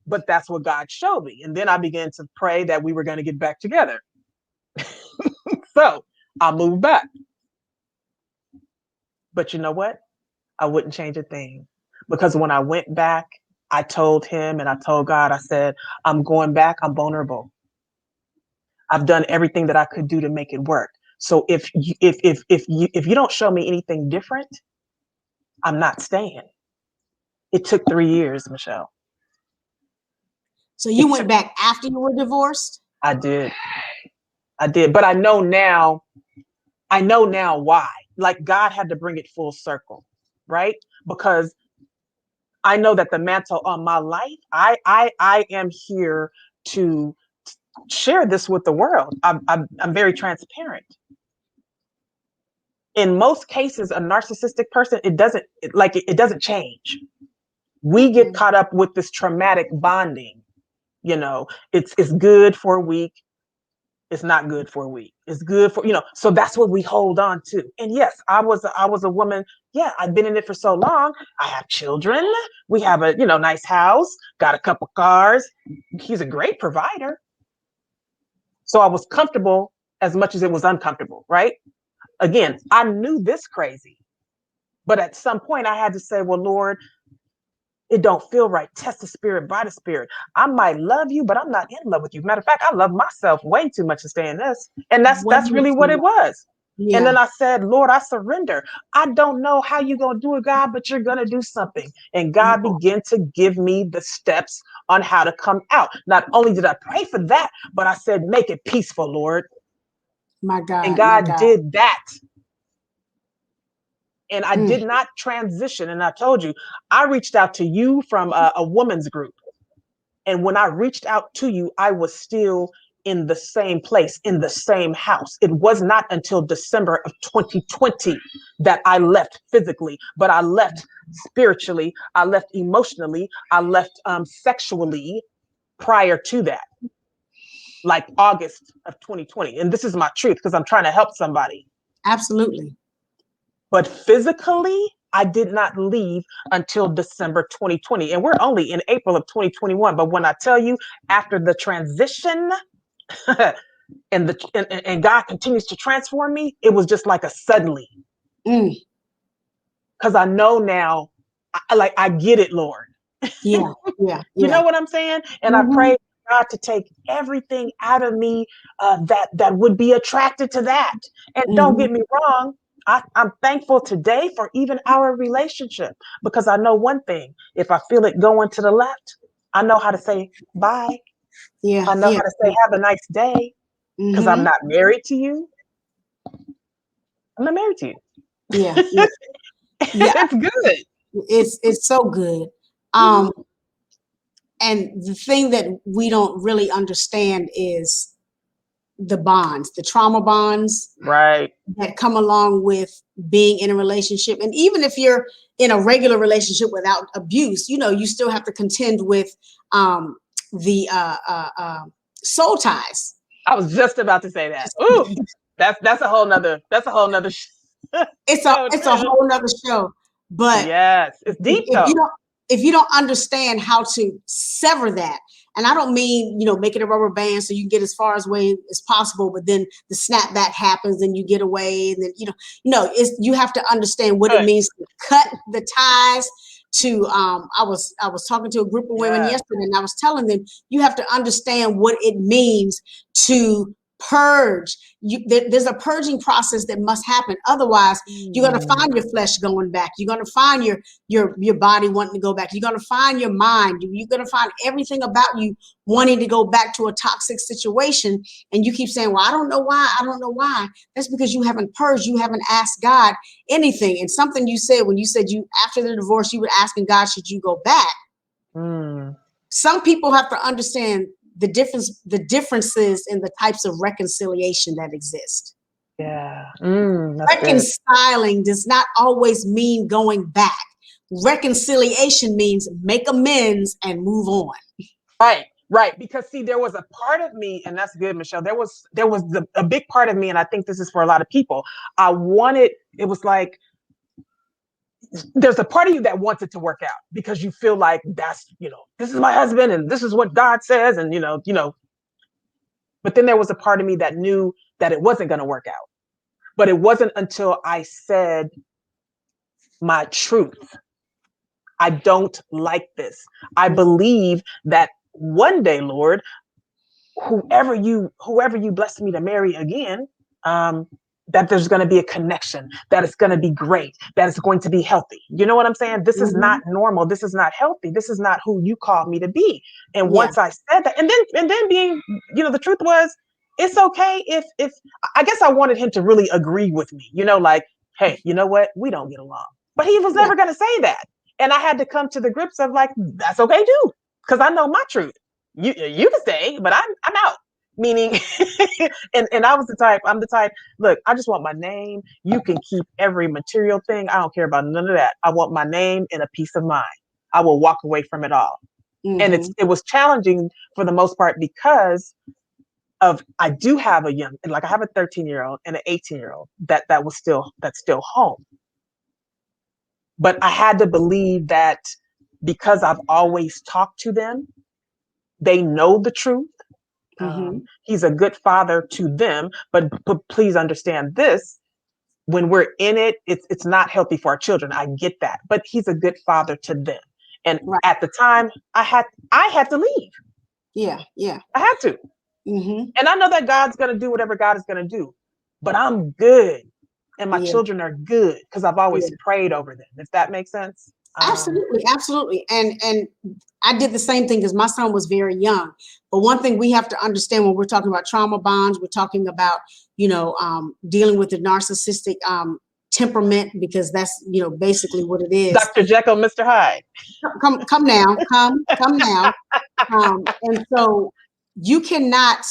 Speaker 2: But that's what God showed me. And then I began to pray that we were going to get back together. So I moved back. But you know what? I wouldn't change a thing. Because when I went back, I told him and I told God, I said, I'm going back. I'm vulnerable. I've done everything that I could do to make it work. So if you don't show me anything different, I'm not staying. It took 3 years, Michele.
Speaker 1: So you went back after you were divorced?
Speaker 2: I did. But I know now why. Like God had to bring it full circle, right? Because I know that the mantle on my life, I am here to share this with the world. I'm very transparent. In most cases, a narcissistic person, it doesn't change. We get caught up with this traumatic bonding. It's good for a week. It's not good for a week. It's good for, so that's what we hold on to. And yes, I was a woman. Yeah, I've been in it for so long. I have children. We have a, nice house, got a couple cars. He's a great provider. So I was comfortable as much as it was uncomfortable, right? Again, I knew this crazy, but at some point I had to say, well, Lord, it don't feel right. Test the spirit by the spirit. I might love you, but I'm not in love with you. Matter of fact, I love myself way too much to stay in this. And that's really what it was. Yeah. And then I said, Lord, I surrender. I don't know how you're going to do it, God, but you're going to do something. And God began to give me the steps on how to come out. Not only did I pray for that, but I said, make it peaceful, Lord.
Speaker 1: My God.
Speaker 2: And God did that. And I did not transition. And I told you, I reached out to you from a woman's group. And when I reached out to you, I was still in the same place, in the same house. It was not until December of 2020 that I left physically, but I left spiritually, I left emotionally, I left sexually prior to that, like August of 2020. And this is my truth because I'm trying to help somebody.
Speaker 1: Absolutely.
Speaker 2: But physically, I did not leave until December 2020. And we're only in April of 2021. But when I tell you, after the transition and God continues to transform me, it was just like a suddenly. Because I know now, I get it, Lord.
Speaker 1: Yeah.
Speaker 2: You know what I'm saying? And I pray God to take everything out of me that would be attracted to that. And don't get me wrong, I'm thankful today for even our relationship, because I know one thing: if I feel it going to the left, I know how to say bye.
Speaker 1: Yeah.
Speaker 2: I know how to say have a nice day, because I'm not married to you. I'm not married to you.
Speaker 1: Yeah.
Speaker 2: It's good.
Speaker 1: It's so good. And the thing that we don't really understand is the bonds, the trauma bonds
Speaker 2: Right.
Speaker 1: that come along with being in a relationship. And even if you're in a regular relationship without abuse, you know, you still have to contend with the soul ties.
Speaker 2: I was just about to say that. Ooh, that's a whole nother show
Speaker 1: It's a
Speaker 2: too.
Speaker 1: whole nother show. But
Speaker 2: Yes, it's deep though.
Speaker 1: if you don't understand how to sever that, and I don't mean, you know, make it a rubber band so you can get as far away as possible, but then the snapback happens and you get away, and then you have to understand what it
Speaker 2: Good.
Speaker 1: means to cut the ties. To I was talking to a group of women yesterday, and I was telling them you have to understand what it means to purge. There's a purging process that must happen. Otherwise, you're going to find your flesh going back. You're going to find your body wanting to go back. You're going to find your mind. You're going to find everything about you wanting to go back to a toxic situation. And you keep saying, well, I don't know why. I don't know why. That's because you haven't purged. You haven't asked God anything. And something you said when you said you, after the divorce, you were asking God, should you go back? Some people have to understand the differences in the types of reconciliation that exist.
Speaker 2: Yeah.
Speaker 1: Reconciling does not always mean going back. Reconciliation means make amends and move on.
Speaker 2: Right. Because see, there was a part of me, and that's good, Michele. There was a big part of me, and I think this is for a lot of people. It was like, there's a part of you that wants it to work out because you feel like this is my husband and this is what God says, and but then there was a part of me that knew that it wasn't going to work out. But it wasn't until I said my truth. I don't like this. I believe that one day, Lord, whoever you blessed me to marry again, that there's going to be a connection, that it's going to be great, that it's going to be healthy. You know what I'm saying? This is not normal. This is not healthy. This is not who you called me to be. And once I said that, and then being, the truth was, it's okay if I guess I wanted him to really agree with me, like, hey, you know what? We don't get along. But he was never going to say that. And I had to come to the grips of like, that's okay too. Because I know my truth. You can stay, but I'm out. Meaning, and I'm the type, look, I just want my name. You can keep every material thing. I don't care about none of that. I want my name and a peace of mind. I will walk away from it all. And it was challenging for the most part because I do have I have a 13-year-old and an 18-year-old that's still home. But I had to believe that because I've always talked to them, they know the truth. He's a good father to them, but please understand this: when we're in it, it's not healthy for our children. I get that, but he's a good father to them. And at the time, I had to leave.
Speaker 1: Yeah,
Speaker 2: I had to. And I know that God's going to do whatever God is going to do, but I'm good, and my children are good because I've always prayed over them. If that makes sense.
Speaker 1: Absolutely. And I did the same thing because my son was very young. But one thing we have to understand when we're talking about trauma bonds, we're talking about, dealing with the narcissistic temperament, because that's, basically what it is.
Speaker 2: Dr. Jekyll, Mr. Hyde.
Speaker 1: Come now. And so you cannot,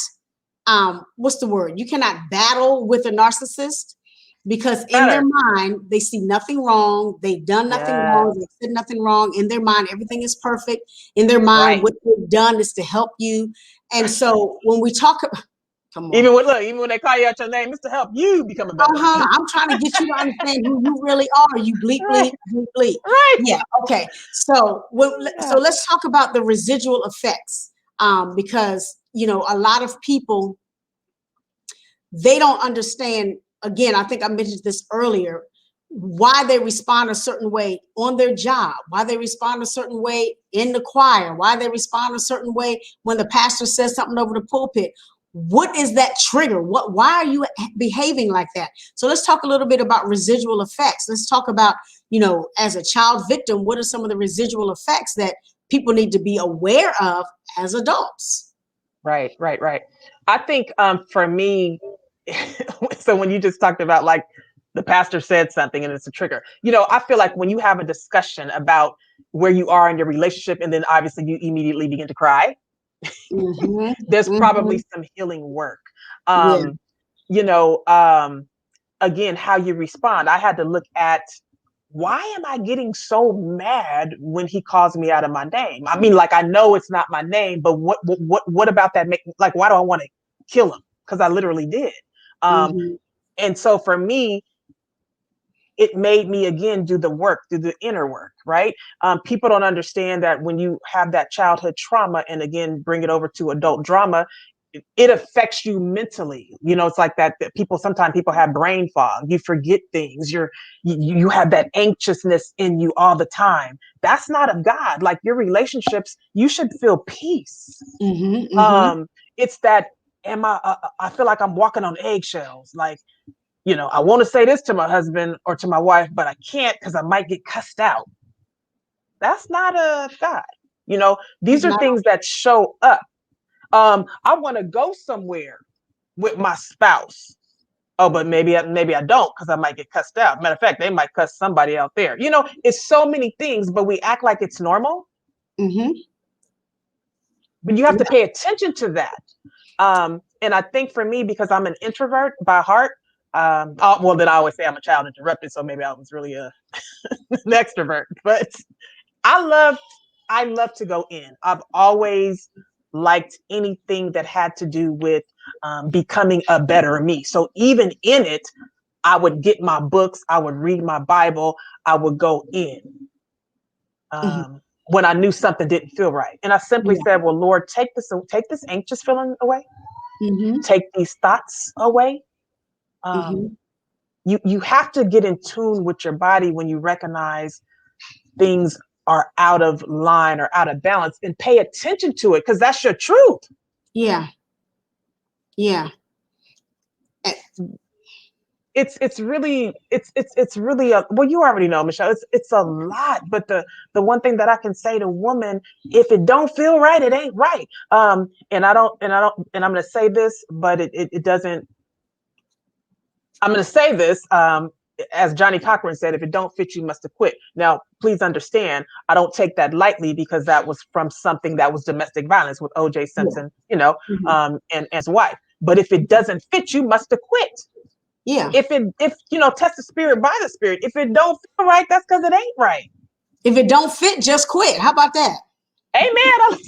Speaker 1: what's the word? You cannot battle with a narcissist. Because in their mind, they see nothing wrong. They've done nothing wrong. They've said nothing wrong. In their mind, everything is perfect. In their mind, what they've done is to help you. And so when we talk, come on.
Speaker 2: Even when they call you out your name, Mr. Help, you become a better person.
Speaker 1: I'm trying to get you to understand who you really are. You bleep, bleep, bleep, bleep.
Speaker 2: Right.
Speaker 1: Yeah. Okay. So let's talk about the residual effects. Because, a lot of people, they don't understand. Again, I think I mentioned this earlier, why they respond a certain way on their job, why they respond a certain way in the choir, why they respond a certain way when the pastor says something over the pulpit. What is that trigger? Why are you behaving like that? So let's talk a little bit about residual effects. Let's talk about, as a child victim, what are some of the residual effects that people need to be aware of as adults?
Speaker 2: Right. I think for me, so when you just talked about like the pastor said something and it's a trigger, I feel like when you have a discussion about where you are in your relationship and then obviously you immediately begin to cry,
Speaker 1: Mm-hmm.
Speaker 2: There's
Speaker 1: Mm-hmm.
Speaker 2: probably some healing work.
Speaker 1: Yeah.
Speaker 2: Um, you know, again, how you respond. I had to look at, why am I getting so mad when he calls me out of my name? I mean, like, I know it's not my name, but what about that? Like, why do I want to kill him? Because I literally did. Um,
Speaker 1: Mm-hmm.
Speaker 2: and so for me, it made me again do the work, do the inner work, right? People don't understand that when you have that childhood trauma, and again, bring it over to adult drama, it affects you mentally. You know, it's like that people, sometimes people have brain fog. You forget things. You have that anxiousness in you all the time. That's not of God. Like, your relationships, you should feel peace.
Speaker 1: Mm-hmm. Mm-hmm.
Speaker 2: It's that, I feel like I'm walking on eggshells. Like, I want to say this to my husband or to my wife, but I can't because I might get cussed out. That's not a God.
Speaker 1: It's
Speaker 2: These are
Speaker 1: not.
Speaker 2: things that show up. I want to go somewhere with my spouse. Oh, but maybe I don't, because I might get cussed out. Matter of fact, they might cuss somebody out there. It's so many things, but we act like it's normal.
Speaker 1: Mm-hmm.
Speaker 2: But you have to pay attention to that. And I think for me, because I'm an introvert by heart, well, then I always say I'm a child interrupted, so maybe I was really an extrovert. But I love to go in. I've always liked anything that had to do with becoming a better me. So even in it, I would get my books, I would read my Bible, I would go in.
Speaker 1: Mm-hmm.
Speaker 2: When I knew something didn't feel right. And I simply
Speaker 1: Yeah.
Speaker 2: said, well, Lord, take this anxious feeling away.
Speaker 1: Mm-hmm.
Speaker 2: Take these thoughts away.
Speaker 1: Mm-hmm.
Speaker 2: Um, you have to get in tune with your body when you recognize things are out of line or out of balance, and pay attention to it, because that's your truth.
Speaker 1: Yeah. Yeah.
Speaker 2: It's really a, well, you already know, Michele, it's a lot. But the one thing that I can say to women, if it don't feel right, it ain't right. And I'm going to say this, but it doesn't. I'm going to say this, as Johnny Cochran said, if it don't fit, you must have quit. Now, please understand, I don't take that lightly, because that was from something that was domestic violence with O.J.
Speaker 1: Yeah.
Speaker 2: Simpson,
Speaker 1: Mm-hmm.
Speaker 2: and his wife. But if it doesn't fit, you must have quit.
Speaker 1: Yeah.
Speaker 2: If test the spirit by the spirit. If it don't feel right, that's because it ain't right.
Speaker 1: If it don't fit, just quit. How about that?
Speaker 2: Amen.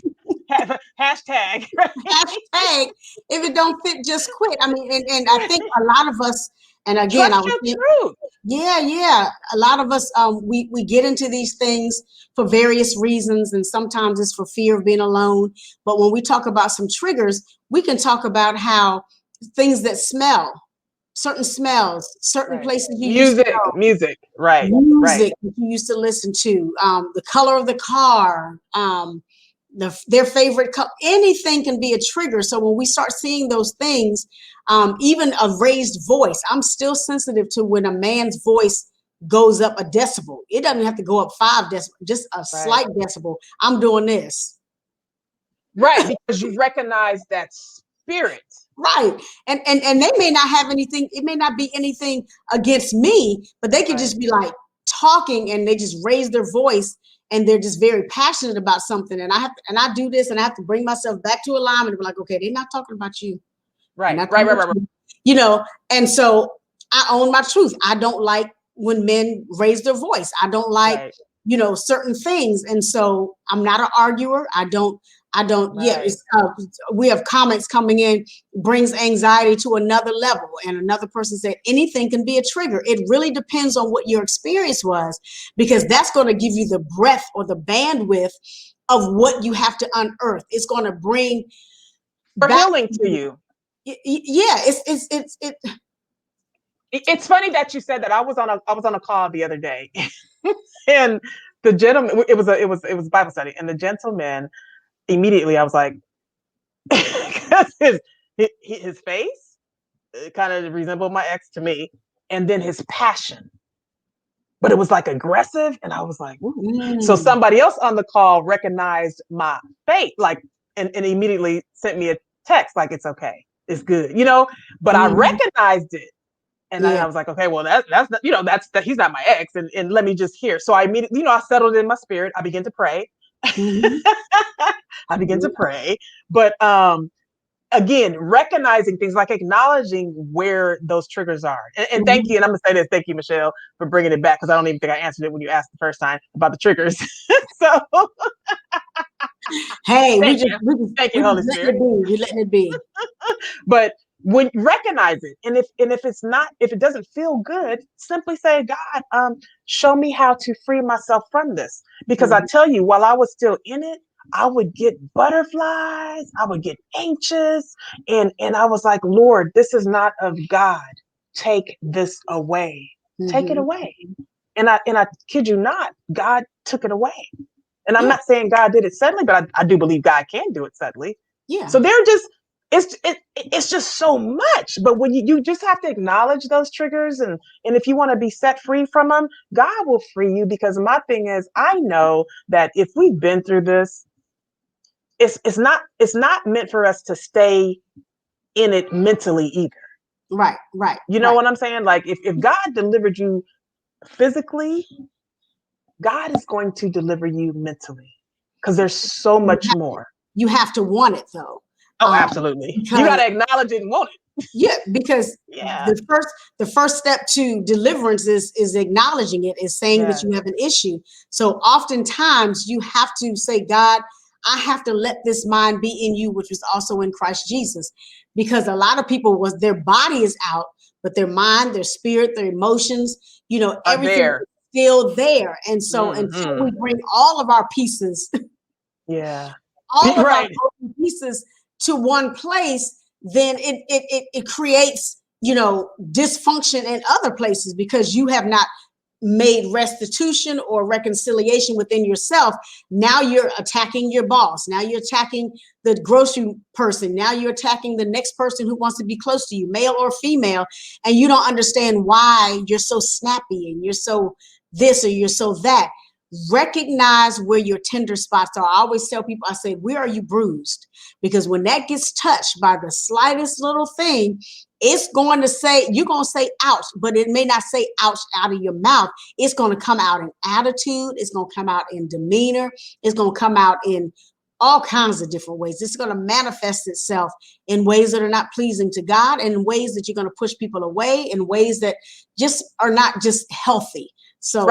Speaker 2: Hashtag.
Speaker 1: Hashtag, if it don't fit, just quit. I mean, and I think a lot of us, and again, I
Speaker 2: Trust
Speaker 1: was
Speaker 2: your
Speaker 1: saying,
Speaker 2: truth.
Speaker 1: yeah, yeah. A lot of us, we get into these things for various reasons, and sometimes it's for fear of being alone. But when we talk about some triggers, we can talk about how things that smell, certain smells, certain
Speaker 2: Right.
Speaker 1: places you used to go,
Speaker 2: Music. Right. Right.
Speaker 1: music that you used to listen to, the color of the car, their favorite color, anything can be a trigger. So when we start seeing those things, even a raised voice, I'm still sensitive to when a man's voice goes up a decibel. It doesn't have to go up 5 decibels, just a
Speaker 2: Right.
Speaker 1: slight decibel. I'm doing this.
Speaker 2: Right. Because you recognize that spirit.
Speaker 1: Right. And they may not have anything, it may not be anything against me, but they could
Speaker 2: Right.
Speaker 1: just be like talking and they just raise their voice and they're just very passionate about something. And I do this and I have to bring myself back to alignment and be like, okay, they're not talking about you. They're
Speaker 2: Right.
Speaker 1: not
Speaker 2: Right.
Speaker 1: talking
Speaker 2: Right.
Speaker 1: about
Speaker 2: Right. Right.
Speaker 1: you. And so I own my truth. I don't like when men raise their voice. I don't like,
Speaker 2: Right.
Speaker 1: certain things. And so I'm not an arguer. Yeah,
Speaker 2: Right.
Speaker 1: we have comments coming in, brings anxiety to another level. And another person said, anything can be a trigger. It really depends on what your experience was, because that's going to give you the breadth or the bandwidth of what you have to unearth. It's going to bring
Speaker 2: For
Speaker 1: back
Speaker 2: healing
Speaker 1: to
Speaker 2: to
Speaker 1: you.
Speaker 2: you.
Speaker 1: Yeah,
Speaker 2: It's funny that you said that. I was on a call the other day, and the gentleman. It was Bible study, and the gentleman, immediately I was like, because his face kind of resembled my ex to me, and then his passion, but it was like aggressive, and I was like, ooh. So
Speaker 1: mm,
Speaker 2: somebody else on the call recognized my face, like, and immediately sent me a text like, it's okay, it's good, but I
Speaker 1: mm,
Speaker 2: recognized it. And
Speaker 1: yeah.
Speaker 2: I was like, okay, well, that's that's he's not my ex, and let me just hear. So I immediately, I settled in my spirit. I began to pray,
Speaker 1: Mm-hmm.
Speaker 2: I begin to pray. But again, recognizing things, like acknowledging where those triggers are. And thank you. And I'm going to say this. Thank you, Michelle, for bringing it back, because I don't even think I answered it when you asked the first time about the triggers. So
Speaker 1: hey,
Speaker 2: thank
Speaker 1: we
Speaker 2: you,
Speaker 1: just
Speaker 2: Holy
Speaker 1: letting
Speaker 2: Spirit.
Speaker 1: it be. We letting it be.
Speaker 2: But when recognize it, and if it's not, if it doesn't feel good, simply say, God, show me how to free myself from this. Because I tell you, while I was still in it, I would get butterflies, I would get anxious, and I was like, Lord, this is not of God. Take this away. Take it away. And I kid you not, God took it away. And I'm not saying God did it suddenly, but I do believe God can do it suddenly.
Speaker 1: Yeah.
Speaker 2: So they're just, it's just so much. But when you just have to acknowledge those triggers, and if you want to be set free from them, God will free you. Because my thing is, I know that if we've been through this, it's not meant for us to stay in it mentally either.
Speaker 1: Right.
Speaker 2: You know what I'm saying? Like if God delivered you physically, God is going to deliver you mentally, because there's so much more.
Speaker 1: You have to want it, though.
Speaker 2: Oh, absolutely. You got to acknowledge it and want it.
Speaker 1: Yeah, because the first step to deliverance is acknowledging it, is saying that you have an issue. So oftentimes you have to say, God, I have to let this mind be in you, which was also in Christ Jesus. Because a lot of people, their body is out, but their mind, their spirit, their emotions, everything is still there. And so until we bring all of our pieces, all of our broken pieces to one place, then it creates, dysfunction in other places, because you have not made restitution or reconciliation within yourself. Now you're attacking your boss. Now you're attacking the grocery person. Now you're attacking the next person who wants to be close to you, male or female. And you don't understand why you're so snappy and you're so this or you're so that. Recognize where your tender spots are. I always tell people, I say, where are you bruised? Because when that gets touched by the slightest little thing, it's going to say, you're going to say ouch, but it may not say ouch out of your mouth. It's going to come out in attitude. It's going to come out in demeanor. It's going to come out in all kinds of different ways. It's going to manifest itself in ways that are not pleasing to God, and in ways that you're going to push people away, in ways that just are not just healthy. So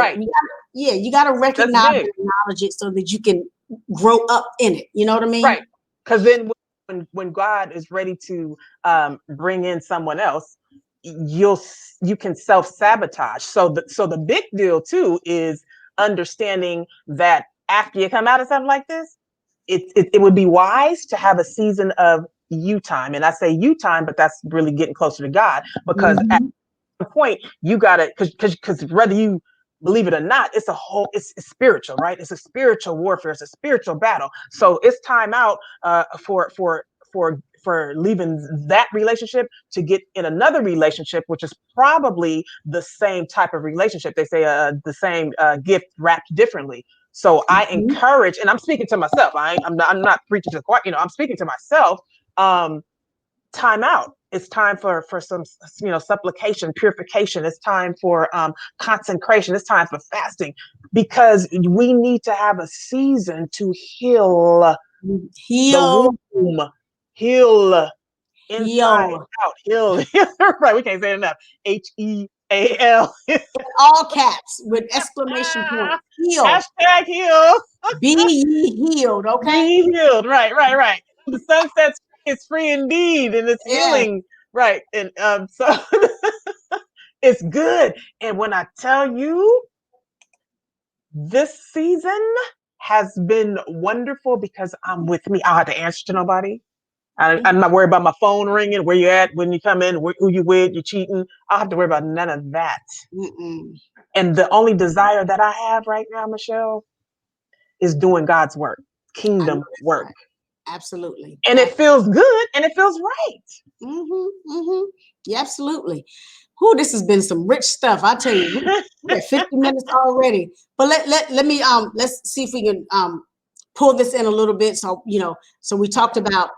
Speaker 1: you got to recognize and acknowledge it so that you can grow up in it. You know what I mean?
Speaker 2: Right. Because then when God is ready to bring in someone else, you can self-sabotage. So the big deal too is understanding that after you come out of something like this, it would be wise to have a season of you time. And I say you time, but that's really getting closer to God, because at the point you gotta, because whether you believe it or not, it's spiritual, right? It's a spiritual warfare. It's a spiritual battle. So it's time out for leaving that relationship to get in another relationship, which is probably the same type of relationship. They say the same gift wrapped differently. So I encourage, and I'm speaking to myself. I'm not preaching to the choir. I'm speaking to myself. Time out. It's time for some, supplication, purification. It's time for consecration. It's time for fasting, because we need to have a season to heal the womb, heal inside out, heal. Right? We can't say it enough. HEAL.
Speaker 1: All caps with exclamation point. Heal.
Speaker 2: Hashtag heal.
Speaker 1: Be ye healed. Okay.
Speaker 2: Be healed. Right. The sun sets, it's free indeed, and it's healing. Right. And so it's good. And when I tell you, this season has been wonderful, because I'm with me. I don't have to answer to nobody. I'm not worried about my phone ringing, where you at when you come in, who you with, you cheating. I don't have to worry about none of that. And the only desire that I have right now, Michelle, is doing God's work, kingdom work.
Speaker 1: Right. Absolutely.
Speaker 2: And it feels good, and it feels right.
Speaker 1: Yeah, absolutely. This has been some rich stuff. I tell you, we're at 50 minutes already. But let me let's see if we can pull this in a little bit. So so we talked about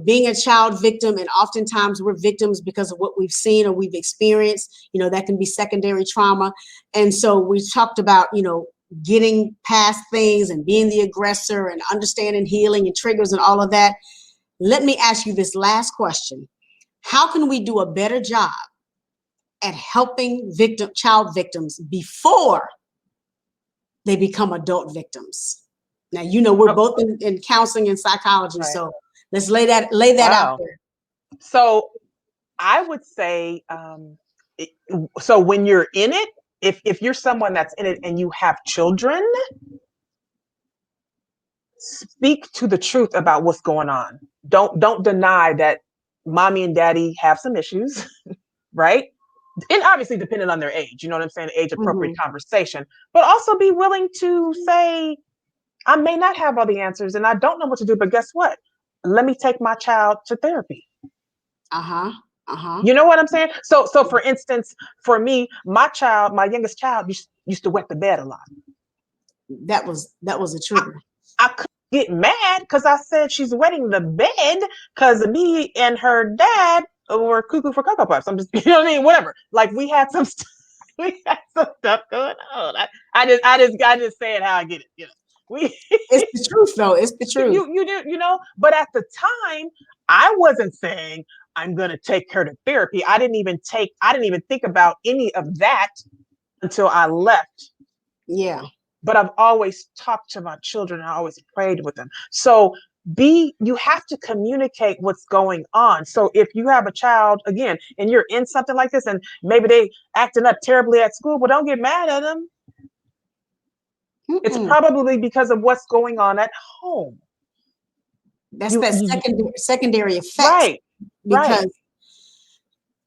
Speaker 1: being a child victim, and oftentimes we're victims because of what we've seen or we've experienced. That can be secondary trauma. And so we talked about getting past things and being the aggressor and understanding healing and triggers and all of that, let me ask you this last question. How can we do a better job at helping child victims before they become adult victims? Now, we're both in counseling and psychology,
Speaker 2: Right.
Speaker 1: so let's lay that out there.
Speaker 2: So I would say, so when you're in it, if you're someone that's in it and you have children, speak to the truth about what's going on. Don't deny that mommy and daddy have some issues, right? And obviously depending on their age, you know what I'm saying? Age appropriate conversation, but also be willing to say, I may not have all the answers and I don't know what to do, but guess what? Let me take my child to therapy. You know what I'm saying? So for instance, for me, my youngest child used to wet the bed a lot.
Speaker 1: That was a trigger.
Speaker 2: I couldn't get mad because I said she's wetting the bed because me and her dad were cuckoo for Cocoa Puffs. I'm just, you know what I mean? Whatever. Like we had some stuff going on. I just say it how I get it. You know,
Speaker 1: it's the truth though. It's the truth.
Speaker 2: You do, but at the time I wasn't saying I'm going to take her to therapy. I didn't even think about any of that until I left.
Speaker 1: Yeah.
Speaker 2: But I've always talked to my children. I always prayed with them. So you have to communicate what's going on. So if you have a child, again, and you're in something like this, and maybe they acting up terribly at school, but don't get mad at them. It's probably because of what's going on at home.
Speaker 1: That's secondary effect.
Speaker 2: Right.
Speaker 1: Because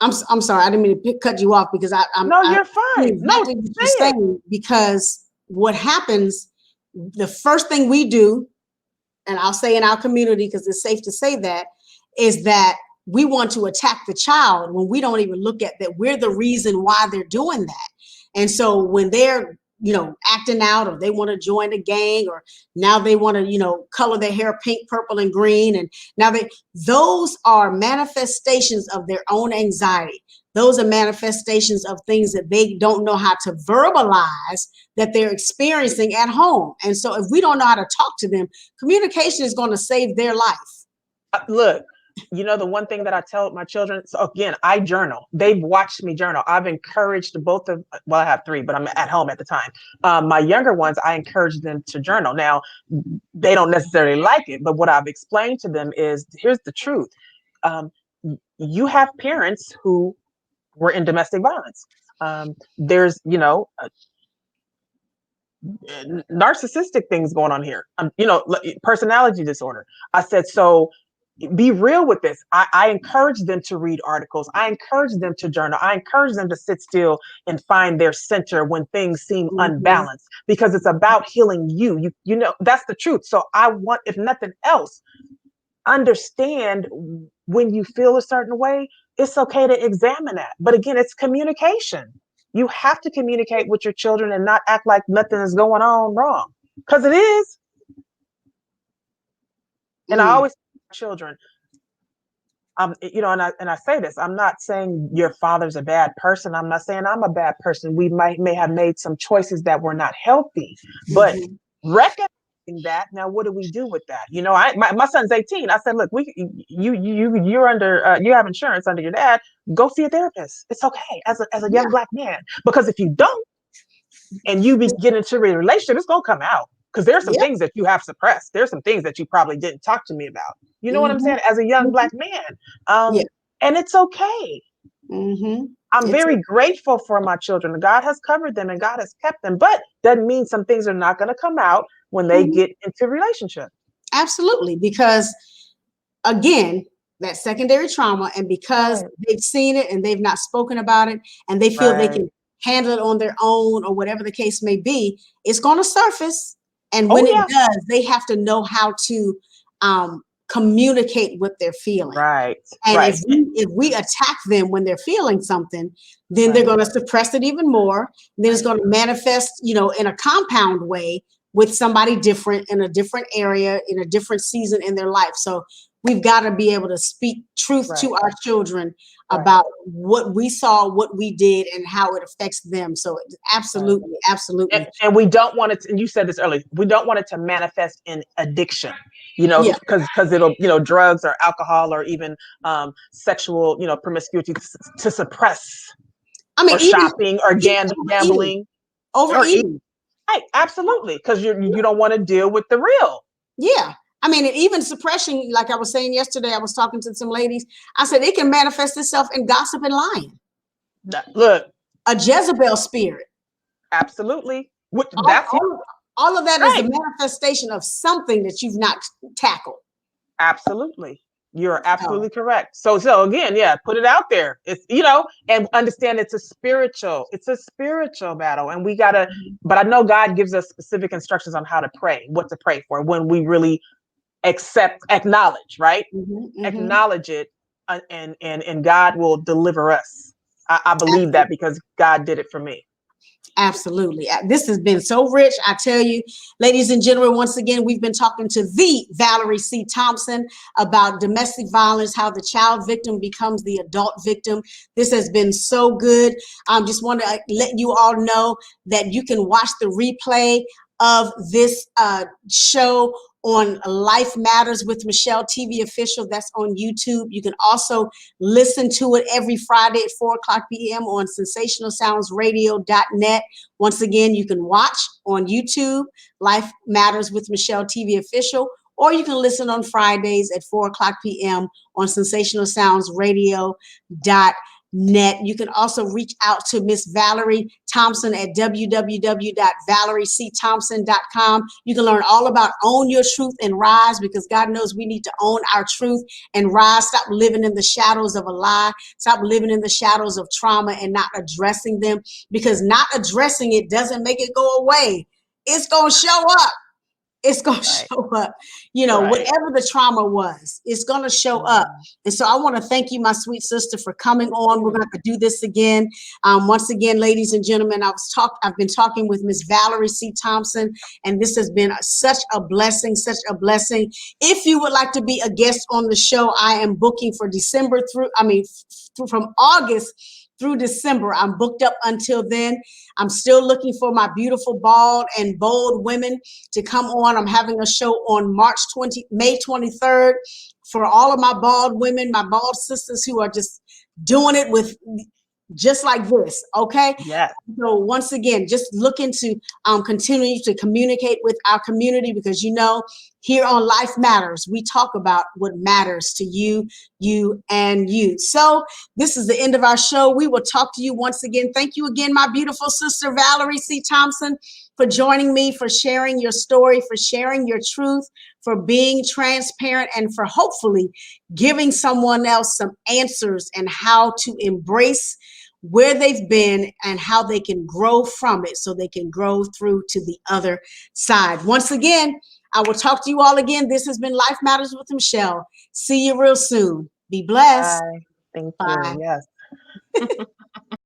Speaker 1: I'm sorry, I didn't mean to cut you off because
Speaker 2: you're fine.
Speaker 1: Exactly what you're saying, because what happens, the first thing we do, and I'll say in our community because it's safe to say that, is that we want to attack the child when we don't even look at that we're the reason why they're doing that. And so when they're acting out, or they want to join a gang, or now they want to, color their hair pink, purple, and green. And now those are manifestations of their own anxiety. Those are manifestations of things that they don't know how to verbalize that they're experiencing at home. And so if we don't know how to talk to them, communication is going to save their life.
Speaker 2: Look, the one thing that I tell my children, so again, I journal. They've watched me journal. I've encouraged I have 3, but I'm at home at the time. My younger ones, I encourage them to journal. Now, they don't necessarily like it, but what I've explained to them is, here's the truth. You have parents who were in domestic violence. There's, narcissistic things going on here. Personality disorder. I said, so be real with this. I encourage them to read articles. I encourage them to journal. I encourage them to sit still and find their center when things seem unbalanced, because it's about healing you. That's the truth. So I want, if nothing else, understand when you feel a certain way, it's okay to examine that. But again, it's communication. You have to communicate with your children and not act like nothing is going on wrong, because it is. And I always tell children, and I say this, I'm not saying your father's a bad person. I'm not saying I'm a bad person. We may have made some choices that were not healthy, but recognizing that, now what do we do with that? My son's 18. I said, look, you're under, you have insurance under your dad. Go see a therapist. It's okay as a young Black man, because if you don't, and you get into a relationship, it's gonna come out. Because there's some things that you have suppressed. There's some things that you probably didn't talk to me about. You know what I'm saying? As a young Black man. And it's okay. I'm very grateful for my children. God has covered them and God has kept them. But doesn't mean some things are not going to come out when they get into a relationship.
Speaker 1: Absolutely. Because again, that secondary trauma, and because they've seen it and they've not spoken about it, and they feel they can handle it on their own, or whatever the case may be, it's going to surface. And when it does, they have to know how to communicate what they're feeling.
Speaker 2: Right.
Speaker 1: And if we attack them when they're feeling something, then they're going to suppress it even more. Then it's going to manifest, in a compound way with somebody different, in a different area, in a different season in their life. So we've got to be able to speak truth
Speaker 2: Right.
Speaker 1: to our children
Speaker 2: Right.
Speaker 1: about what we saw, what we did, and how it affects them. So absolutely,
Speaker 2: Right.
Speaker 1: absolutely.
Speaker 2: And we don't want it to, and you said this earlier, we don't want it to manifest in addiction, you know,
Speaker 1: Yeah.
Speaker 2: because it'll, you know, drugs or alcohol or even sexual, you know, promiscuity to suppress,
Speaker 1: I mean,
Speaker 2: or shopping or gambling or eating.
Speaker 1: overeating.
Speaker 2: Right, absolutely, because you don't want to deal with the real.
Speaker 1: Yeah. I mean, and even suppression, like I was saying yesterday, I was talking to some ladies. I said it can manifest itself in gossip and lying.
Speaker 2: Look,
Speaker 1: A Jezebel spirit.
Speaker 2: absolutely.
Speaker 1: All,
Speaker 2: That's
Speaker 1: all, all of that is
Speaker 2: right.
Speaker 1: the manifestation of something that you've not tackled.
Speaker 2: Absolutely. You're absolutely
Speaker 1: So,
Speaker 2: correct. So again, yeah, put it out there. It's, you know, and understand it's a spiritual battle. And we gotta, but I know God gives us specific instructions on how to pray, what to pray for when we really acknowledge, right? Acknowledge it, and God will deliver us. I believe that because God did it for me.
Speaker 1: absolutely. This has been so rich. I tell you, ladies and gentlemen, once again, we've been talking to the Valerie C. Thompson about domestic violence, how the child victim becomes the adult victim. This has been so good. I just want to let you all know that you can watch the replay of this show on Life Matters with Michele TV official. That's on YouTube. You can also listen to it every Friday at 4:00 p.m. on sensationalsoundsradio.net. Once again, you can watch on YouTube, Life Matters with Michele TV official, or you can listen on Fridays at 4:00 p.m. on sensationalsoundsradio.net. You can also reach out to Miss Valerie Thompson at www.valeriecthompson.com. You can learn all about Own Your Truth and Rise, because God knows we need to own our truth and rise. Stop living in the shadows of a lie. Stop living in the shadows of trauma and not addressing them, because not addressing it doesn't make it go away. It's going to show up. It's going to show up, you know, whatever the trauma was, it's going to show up. And so I want to thank you, my sweet sister, for coming on. We're going to do this again. Once again, ladies and gentlemen, I've been talking with Miss Valerie C. Thompson, and this has been such a blessing, such a blessing. If you would like to be a guest on the show, I am booking for from August through December. I'm booked up until then. I'm still looking for my beautiful, bald and bold women to come on. I'm having a show on May 23rd for all of my bald women, my bald sisters who are just doing it with just like this, okay?
Speaker 2: Yes.
Speaker 1: So once again, just looking to continue to communicate with our community, because, you know, here on Life Matters, we talk about what matters to you, and you. So this is the end of our show. We will talk to you once again. Thank you again, my beautiful sister, Valerie C. Thompson, for joining me, for sharing your story, for sharing your truth, for being transparent, and for hopefully giving someone else some answers and how to embrace where they've been and how they can grow from it so they can grow through to the other side. Once again, I will talk to you all again. This has been Life Matters with Michele. See you real soon. Be blessed.
Speaker 2: Bye. Thank
Speaker 1: Bye.
Speaker 2: you. Yes.